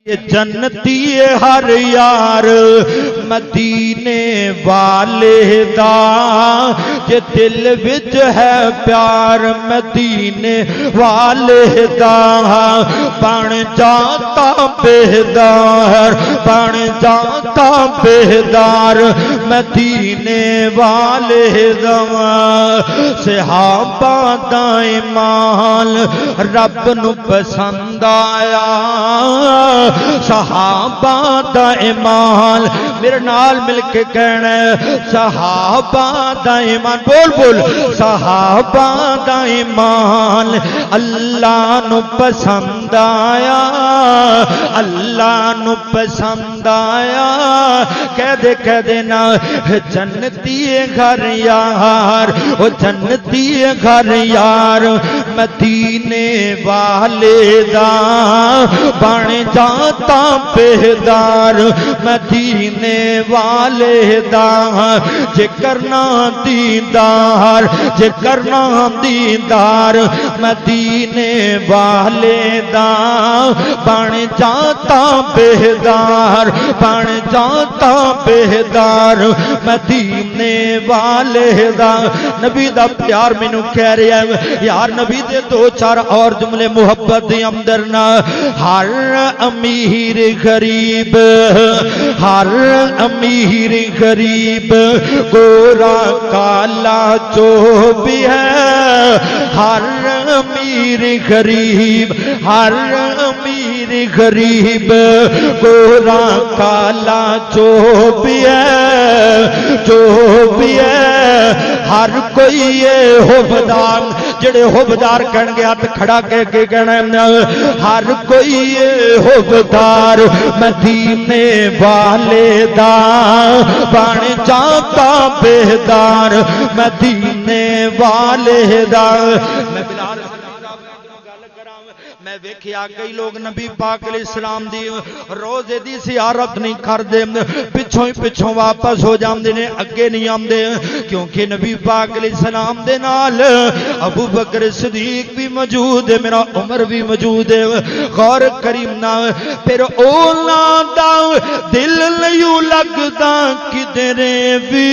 یہ جنتی ہر یار مدینے والے دا جے دل وچ ہے پیار مدینے والے دا بن جاتا بیدار بن جاتا بیدار مدینے والے دا صحابہ دا ایمان رب نو پسند آیا صحابہ دا ایمان میرے نال مل کے کہنا ہے صحابہ دا ایمان بول بول صحابہ دا ایمان اللہ نو پسند آیا اللہ نو پسند آیا کہہ دے نا جنتی گھر یار او جنتی گھر یار مدینے والے دا بن جاتا بیدار مدینے والے دا جے کرنا دیدار جے کرنا دیدار مدینے والے دا بن جاتا بیدار بن جاتا بیدار مدینے والے دا نبی دا پیار مینوں کہہ رہا ہے یار نبی دے دو چار اور جملے محبت دے اندر نا ہر امیر غریب ہر امیر غریب گورا کالا جو بھی ہے ہر امیر غریب ہر امیر غریب گورا کالا جو بھی ہے ہر کوئی یہ حبدار جڑے حبدار کہن گے ہاتھ کھڑا کہہ کے کہنا ہر کوئی یہ حبدار مدینے والے دا بن جاتا بیدار مدینے والے دا میں ویکھیا کئی لوگ نبی پاک علیہ السلام دی روزے دی زیارت نہیں کردے پچھوں ہی پچھوں واپس ہو جاندے نے اگے نہیں آندے کیونکہ نبی پاک علیہ السلام دے نال ابو بکر صدیق بھی موجود ہے میرا عمر بھی موجود ہے غور کریم نا پھر اونا دا دل نہیں لگدا کدرے بھی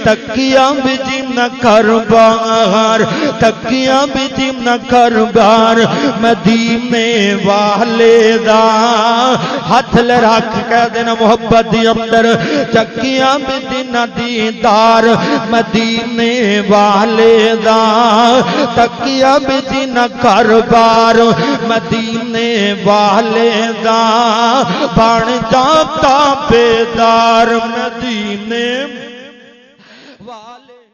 تکیاں بھی جیم نہ کر بار تکیاں بھی جیم نہ کر بار مدینے والے دا ہاتھ لرکھ کہہ دینا محبت دی اندر چکیاں بھی دن دیدار مدینے والے دا تکیاں بھی دن کاربار مدینے والے دا بن جاتا بیدار مدینے والے